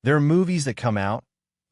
There are movies that come out,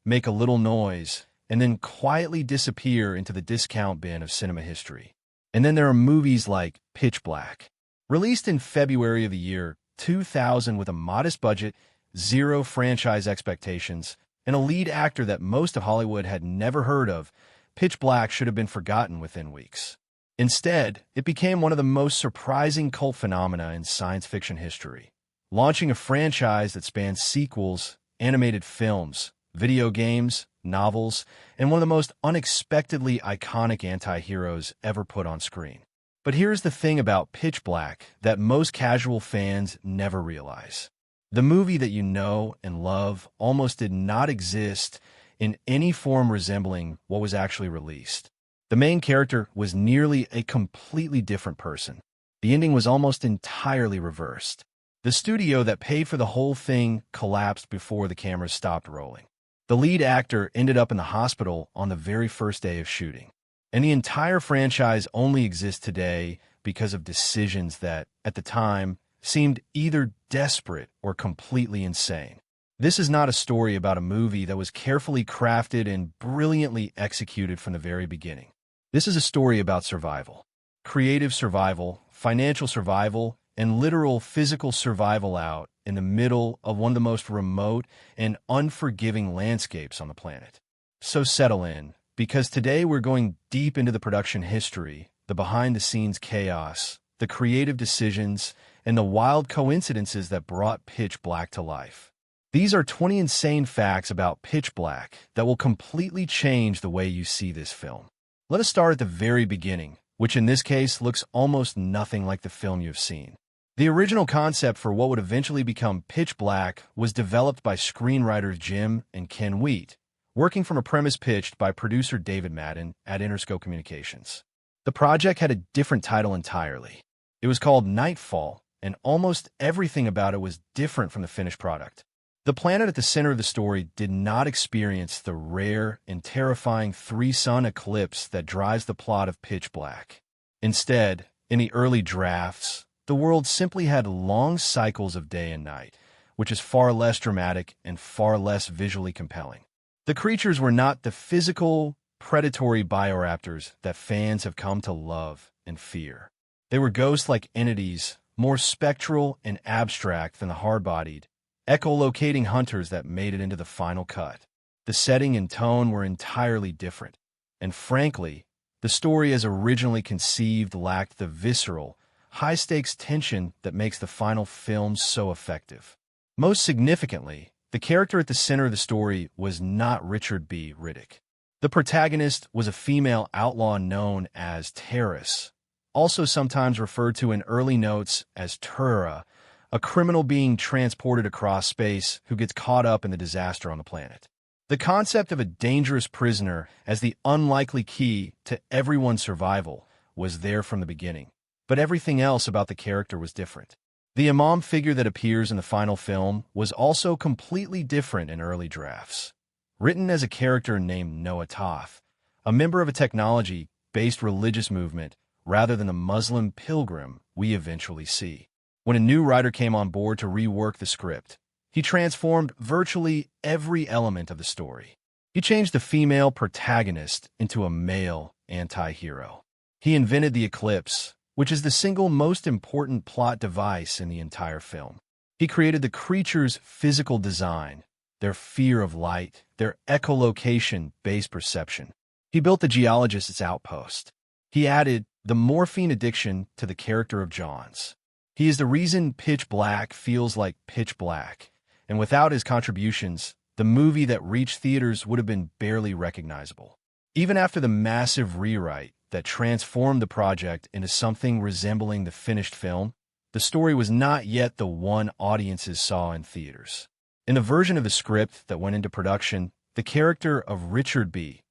make a little noise, and then quietly disappear into the discount bin of cinema history. And then there are movies like Pitch Black, released in February of the year 2000 with a modest budget, zero franchise expectations, and a lead actor that most of Hollywood had never heard of. Pitch Black should have been forgotten within weeks. Instead, it became one of the most surprising cult phenomena in science fiction history, launching a franchise that spans sequels, animated films, video games, novels, and one of the most unexpectedly iconic anti-heroes ever put on screen. But here's the thing about Pitch Black that most casual fans never realize. The movie that you know and love almost did not exist in any form resembling what was actually released. The main character was nearly a completely different person. The ending was almost entirely reversed. The studio that paid for the whole thing collapsed before the cameras stopped rolling. The lead actor ended up in the hospital on the very first day of shooting. And the entire franchise only exists today because of decisions that, at the time, seemed either desperate or completely insane. This is not a story about a movie that was carefully crafted and brilliantly executed from the very beginning. This is a story about survival. Creative survival, financial survival, and literal physical survival out in the middle of one of the most remote and unforgiving landscapes on the planet. So settle in, because today we're going deep into the production history, the behind-the-scenes chaos, the creative decisions, and the wild coincidences that brought Pitch Black to life. These are 20 insane facts about Pitch Black that will completely change the way you see this film. Let us start at the very beginning, which in this case looks almost nothing like the film you've seen. The original concept for what would eventually become Pitch Black was developed by screenwriters Jim and Ken Wheat, working from a premise pitched by producer David Madden at Interscope Communications. The project had a different title entirely. It was called Nightfall, and almost everything about it was different from the finished product. The planet at the center of the story did not experience the rare and terrifying three-sun eclipse that drives the plot of Pitch Black. Instead, in the early drafts, the world simply had long cycles of day and night, which is far less dramatic and far less visually compelling. The creatures were not the physical, predatory bioraptors that fans have come to love and fear. They were ghost-like entities, more spectral and abstract than the hard-bodied, echolocating hunters that made it into the final cut. The setting and tone were entirely different, and frankly, the story as originally conceived lacked the visceral, high-stakes tension that makes the final film so effective. Most significantly, the character at the center of the story was not Richard B. Riddick. The protagonist was a female outlaw known as Terrace, also sometimes referred to in early notes as Tura, a criminal being transported across space who gets caught up in the disaster on the planet. The concept of a dangerous prisoner as the unlikely key to everyone's survival was there from the beginning. But everything else about the character was different. The Imam figure that appears in the final film was also completely different in early drafts. Written as a character named Noah Toth, a member of a technology-based religious movement rather than the Muslim pilgrim we eventually see. When a new writer came on board to rework the script, he transformed virtually every element of the story. He changed the female protagonist into a male anti-hero. He invented the eclipse, which is the single most important plot device in the entire film. He created the creatures' physical design, their fear of light, their echolocation-based perception. He built the geologist's outpost. He added the morphine addiction to the character of Johns. He is the reason Pitch Black feels like Pitch Black, and without his contributions, the movie that reached theaters would have been barely recognizable. Even after the massive rewrite that transformed the project into something resembling the finished film, the story was not yet the one audiences saw in theaters. In the version of the script that went into production, the character of Richard B.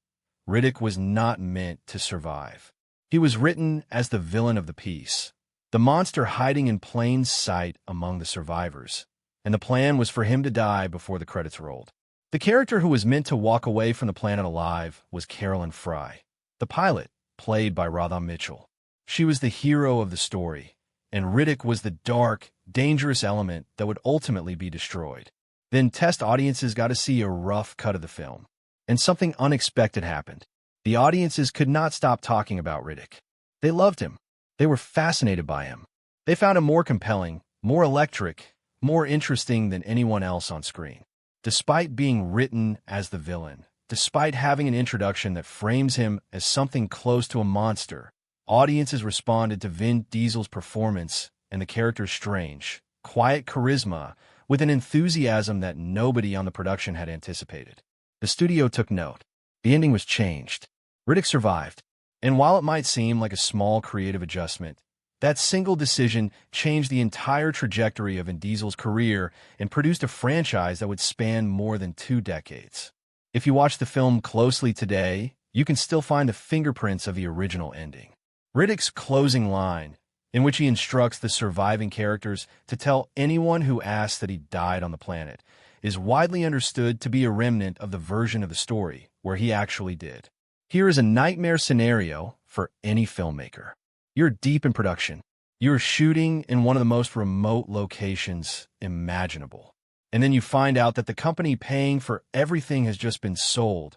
Riddick was not meant to survive. He was written as the villain of the piece, the monster hiding in plain sight among the survivors, and the plan was for him to die before the credits rolled. The character who was meant to walk away from the planet alive was Carolyn Fry, the pilot, played by Radha Mitchell. She was the hero of the story, and Riddick was the dark, dangerous element that would ultimately be destroyed. Then test audiences got to see a rough cut of the film. And something unexpected happened. The audiences could not stop talking about Riddick. They loved him. They were fascinated by him. They found him more compelling, more electric, more interesting than anyone else on screen. Despite being written as the villain, despite having an introduction that frames him as something close to a monster, audiences responded to Vin Diesel's performance and the character's strange, quiet charisma with an enthusiasm that nobody on the production had anticipated. The studio took note. The ending was changed. Riddick survived. And while it might seem like a small creative adjustment, that single decision changed the entire trajectory of Vin Diesel's career and produced a franchise that would span more than 2 decades. If you watch the film closely today, you can still find the fingerprints of the original ending. Riddick's closing line, in which he instructs the surviving characters to tell anyone who asks that he died on the planet, is widely understood to be a remnant of the version of the story where he actually did. Here is a nightmare scenario for any filmmaker. You're deep in production. You're shooting in one of the most remote locations imaginable. And then you find out that the company paying for everything has just been sold,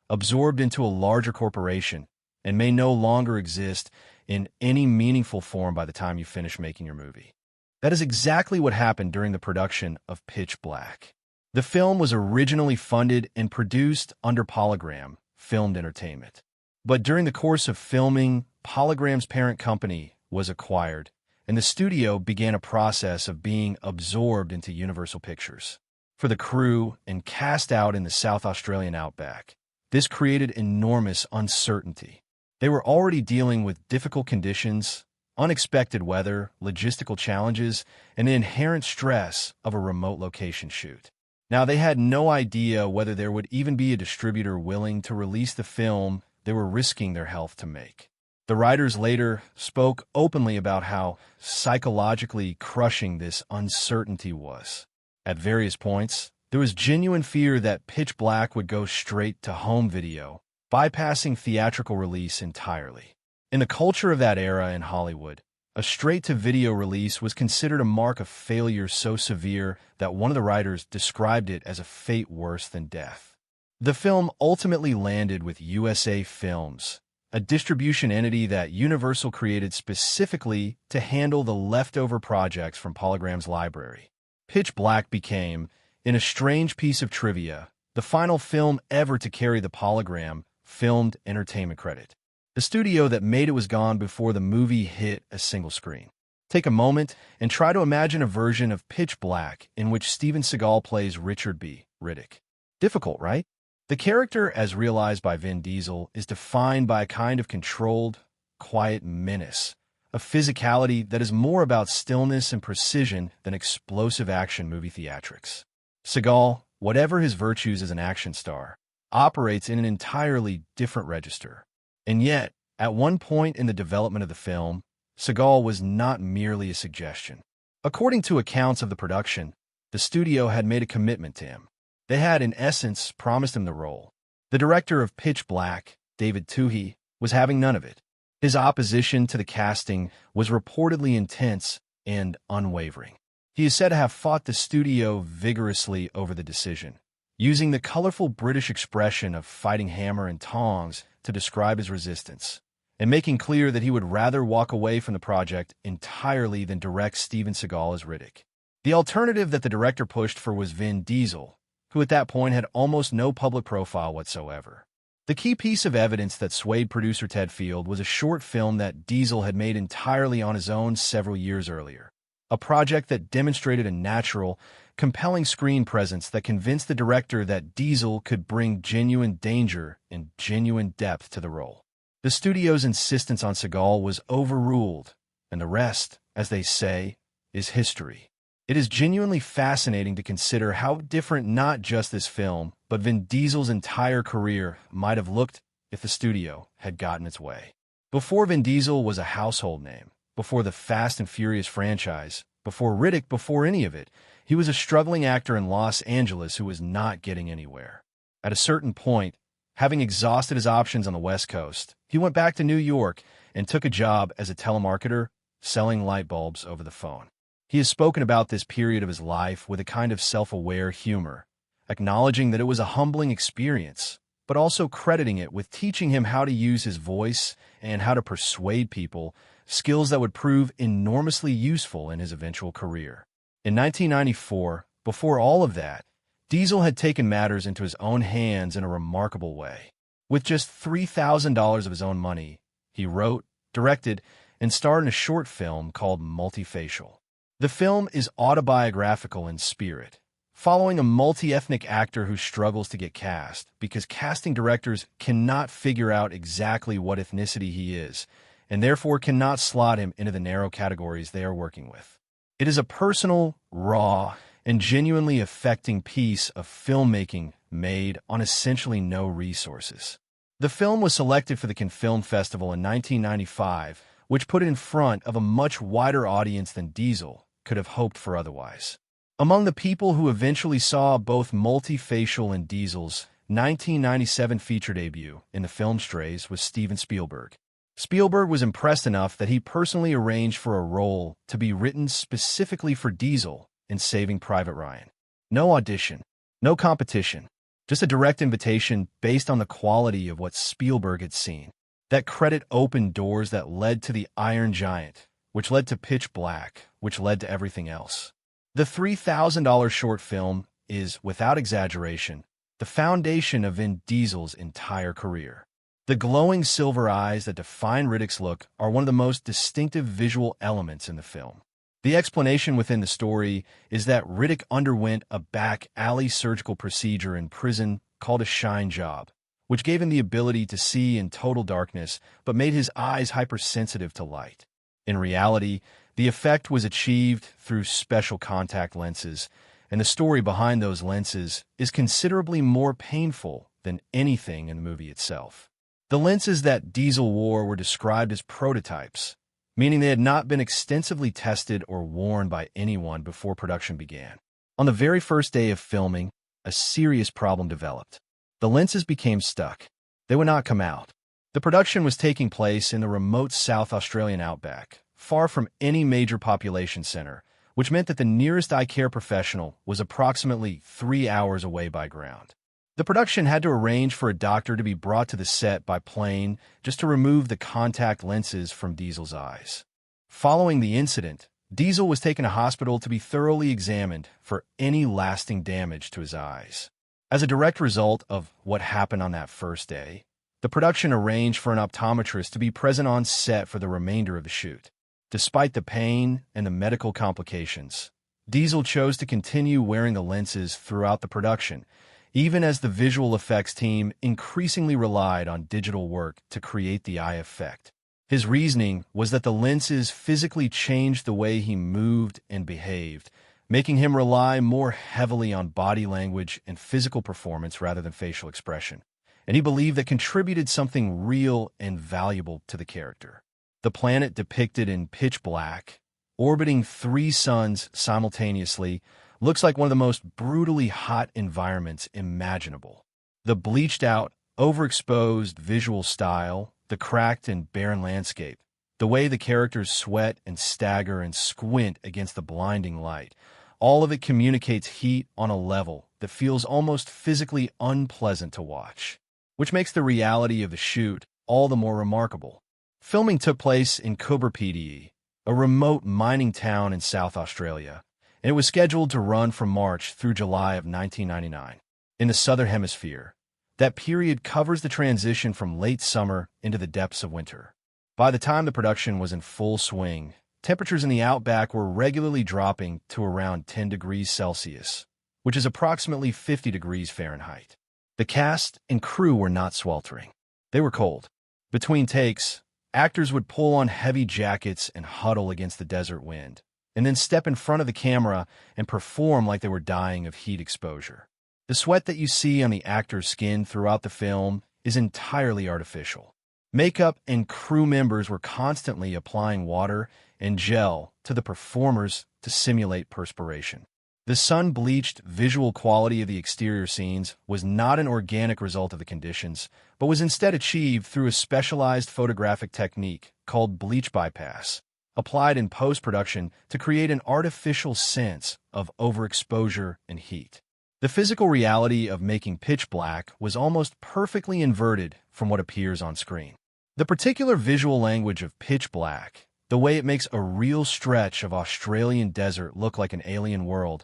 absorbed into a larger corporation, and may no longer exist in any meaningful form by the time you finish making your movie. That is exactly what happened during the production of Pitch Black. The film was originally funded and produced under Polygram Filmed Entertainment. But during the course of filming, Polygram's parent company was acquired, and the studio began a process of being absorbed into Universal Pictures. For the crew and cast out in the South Australian outback, this created enormous uncertainty. They were already dealing with difficult conditions, unexpected weather, logistical challenges, and the inherent stress of a remote location shoot. Now, they had no idea whether there would even be a distributor willing to release the film they were risking their health to make. The writers later spoke openly about how psychologically crushing this uncertainty was. At various points, there was genuine fear that Pitch Black would go straight to home video, bypassing theatrical release entirely. In the culture of that era in Hollywood, a straight-to-video release was considered a mark of failure so severe that one of the writers described it as a fate worse than death. The film ultimately landed with USA Films, a distribution entity that Universal created specifically to handle the leftover projects from Polygram's library. Pitch Black became, in a strange piece of trivia, the final film ever to carry the Polygram Filmed Entertainment credit. The studio that made it was gone before the movie hit a single screen. Take a moment and try to imagine a version of Pitch Black in which Steven Seagal plays Richard B. Riddick. Difficult, right? The character, as realized by Vin Diesel, is defined by a kind of controlled, quiet menace, a physicality that is more about stillness and precision than explosive action movie theatrics. Seagal, whatever his virtues as an action star, operates in an entirely different register. And yet, at one point in the development of the film, Seagal was not merely a suggestion. According to accounts of the production, the studio had made a commitment to him. They had, in essence, promised him the role. The director of Pitch Black, David Twohy, was having none of it. His opposition to the casting was reportedly intense and unwavering. He is said to have fought the studio vigorously over the decision, using the colorful British expression of fighting hammer and tongs to describe his resistance, and making clear that he would rather walk away from the project entirely than direct Steven Seagal as Riddick. The alternative that the director pushed for was Vin Diesel, who at that point had almost no public profile whatsoever. The key piece of evidence that swayed producer Ted Field was a short film that Diesel had made entirely on his own several years earlier, a project that demonstrated a natural, compelling screen presence that convinced the director that Diesel could bring genuine danger and genuine depth to the role. The studio's insistence on Seagal was overruled, and the rest, as they say, is history. It is genuinely fascinating to consider how different not just this film, but Vin Diesel's entire career might have looked if the studio had gotten its way. Before Vin Diesel was a household name, before the Fast and Furious franchise, before Riddick, before any of it, he was a struggling actor in Los Angeles who was not getting anywhere. At a certain point, having exhausted his options on the West Coast, he went back to New York and took a job as a telemarketer, selling light bulbs over the phone. He has spoken about this period of his life with a kind of self-aware humor, acknowledging that it was a humbling experience, but also crediting it with teaching him how to use his voice and how to persuade people, skills that would prove enormously useful in his eventual career. In 1994, before all of that, Diesel had taken matters into his own hands in a remarkable way. With just $3,000 of his own money, he wrote, directed, and starred in a short film called Multifacial. The film is autobiographical in spirit, following a multi-ethnic actor who struggles to get cast because casting directors cannot figure out exactly what ethnicity he is, and therefore cannot slot him into the narrow categories they are working with. It is a personal, raw, and genuinely affecting piece of filmmaking made on essentially no resources. The film was selected for the Cannes Film Festival in 1995, which put it in front of a much wider audience than Diesel could have hoped for otherwise. Among the people who eventually saw both Multifacial and Diesel's 1997 feature debut in the film Strays was Steven Spielberg. Spielberg was impressed enough that he personally arranged for a role to be written specifically for Diesel in Saving Private Ryan. No audition, no competition, just a direct invitation based on the quality of what Spielberg had seen. That credit opened doors that led to The Iron Giant, which led to Pitch Black, which led to everything else. The $3,000 short film is, without exaggeration, the foundation of Vin Diesel's entire career. The glowing silver eyes that define Riddick's look are one of the most distinctive visual elements in the film. The explanation within the story is that Riddick underwent a back-alley surgical procedure in prison called a shine job, which gave him the ability to see in total darkness but made his eyes hypersensitive to light. In reality, the effect was achieved through special contact lenses, and the story behind those lenses is considerably more painful than anything in the movie itself. The lenses that Diesel wore were described as prototypes, meaning they had not been extensively tested or worn by anyone before production began. On the very first day of filming, a serious problem developed. The lenses became stuck. They would not come out. The production was taking place in the remote South Australian outback, far from any major population center, which meant that the nearest eye care professional was approximately 3 hours away by ground. The production had to arrange for a doctor to be brought to the set by plane just to remove the contact lenses from Diesel's eyes. Following the incident, Diesel was taken to hospital to be thoroughly examined for any lasting damage to his eyes. As a direct result of what happened on that first day, the production arranged for an optometrist to be present on set for the remainder of the shoot. Despite the pain and the medical complications, Diesel chose to continue wearing the lenses throughout the production, even as the visual effects team increasingly relied on digital work to create the eye effect. His reasoning was that the lenses physically changed the way he moved and behaved, making him rely more heavily on body language and physical performance rather than facial expression, and he believed that contributed something real and valuable to the character. The planet depicted in Pitch Black, orbiting 3 suns simultaneously, looks like one of the most brutally hot environments imaginable. The bleached-out, overexposed visual style, the cracked and barren landscape, the way the characters sweat and stagger and squint against the blinding light, all of it communicates heat on a level that feels almost physically unpleasant to watch, which makes the reality of the shoot all the more remarkable. Filming took place in Coober Pedy, a remote mining town in South Australia, and it was scheduled to run from March through July of 1999. In the Southern Hemisphere, that period covers the transition from late summer into the depths of winter. By the time the production was in full swing, temperatures in the outback were regularly dropping to around 10 degrees Celsius, which is approximately 50 degrees Fahrenheit. The cast and crew were not sweltering. They were cold. Between takes, actors would pull on heavy jackets and huddle against the desert wind, and then step in front of the camera and perform like they were dying of heat exposure. The sweat that you see on the actor's skin throughout the film is entirely artificial. Makeup and crew members were constantly applying water and gel to the performers to simulate perspiration. The sun-bleached visual quality of the exterior scenes was not an organic result of the conditions, but was instead achieved through a specialized photographic technique called bleach bypass, applied in post-production to create an artificial sense of overexposure and heat. The physical reality of making pitch black was almost perfectly inverted from what appears on screen. The particular visual language of pitch black, the way it makes a real stretch of Australian desert look like an alien world,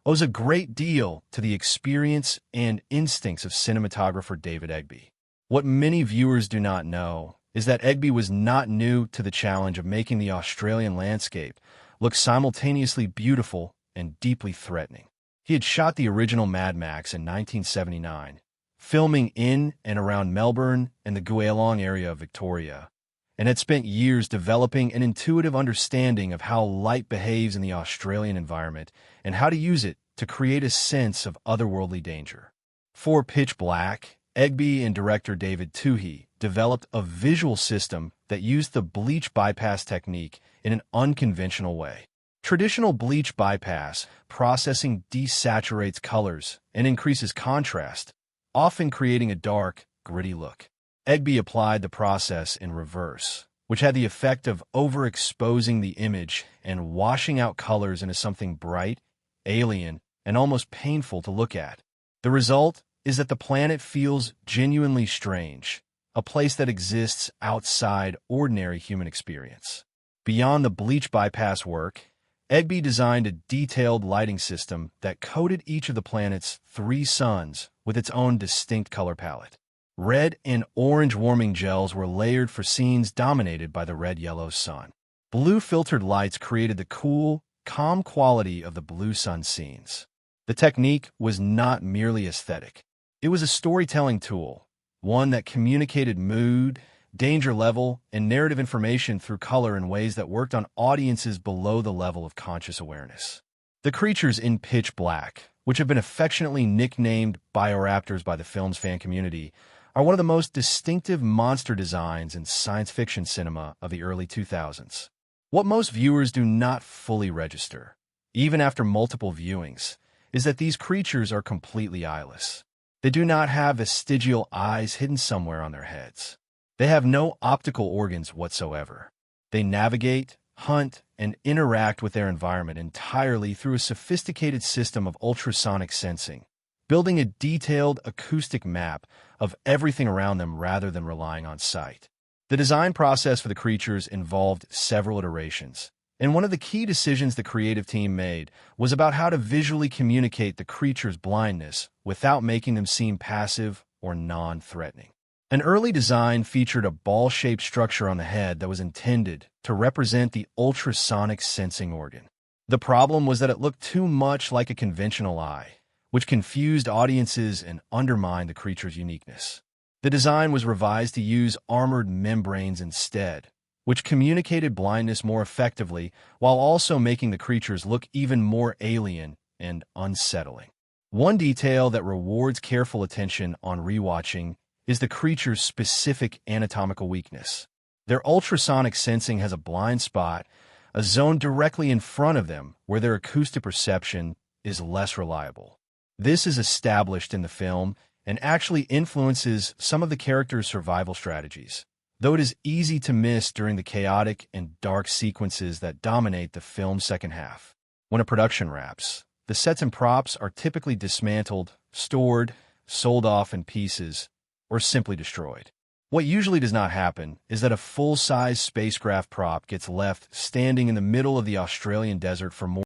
owes a great deal to the experience and instincts of cinematographer David Egby. What many viewers do not know is that Egby was not new to the challenge of making the Australian landscape look simultaneously beautiful and deeply threatening. He had shot the original Mad Max in 1979, filming in and around Melbourne and the Geelong area of Victoria, and had spent years developing an intuitive understanding of how light behaves in the Australian environment and how to use it to create a sense of otherworldly danger. For Pitch Black, Egby and director David Toohey developed a visual system that used the bleach bypass technique in an unconventional way. Traditional bleach bypass processing desaturates colors and increases contrast, often creating a dark, gritty look. Egby applied the process in reverse, which had the effect of overexposing the image and washing out colors into something bright, alien, and almost painful to look at. The result is that the planet feels genuinely strange, a place that exists outside ordinary human experience. Beyond the bleach bypass work, Egby designed a detailed lighting system that coated each of the planet's 3 suns with its own distinct color palette. Red and orange warming gels were layered for scenes dominated by the red-yellow sun. Blue filtered lights created the cool, calm quality of the blue sun scenes. The technique was not merely aesthetic. It was a storytelling tool, one that communicated mood, danger level, and narrative information through color in ways that worked on audiences below the level of conscious awareness. The creatures in Pitch Black, which have been affectionately nicknamed bioraptors by the film's fan community, are one of the most distinctive monster designs in science fiction cinema of the early 2000s. What most viewers do not fully register, even after multiple viewings, is that these creatures are completely eyeless. They do not have vestigial eyes hidden somewhere on their heads. They have no optical organs whatsoever. They navigate, hunt, and interact with their environment entirely through a sophisticated system of ultrasonic sensing, building a detailed acoustic map of everything around them rather than relying on sight. The design process for the creatures involved several iterations, and one of the key decisions the creative team made was about how to visually communicate the creatures' blindness without making them seem passive or non-threatening. An early design featured a ball-shaped structure on the head that was intended to represent the ultrasonic sensing organ. The problem was that it looked too much like a conventional eye, which confused audiences and undermined the creature's uniqueness. The design was revised to use armored membranes instead, which communicated blindness more effectively while also making the creatures look even more alien and unsettling. One detail that rewards careful attention on rewatching is the creature's specific anatomical weakness. Their ultrasonic sensing has a blind spot, a zone directly in front of them where their acoustic perception is less reliable. This is established in the film and actually influences some of the characters' survival strategies, though it is easy to miss during the chaotic and dark sequences that dominate the film's second half. When a production wraps, the sets and props are typically dismantled, stored, sold off in pieces, or simply destroyed. What usually does not happen is that a full-size spacecraft prop gets left standing in the middle of the Australian desert for more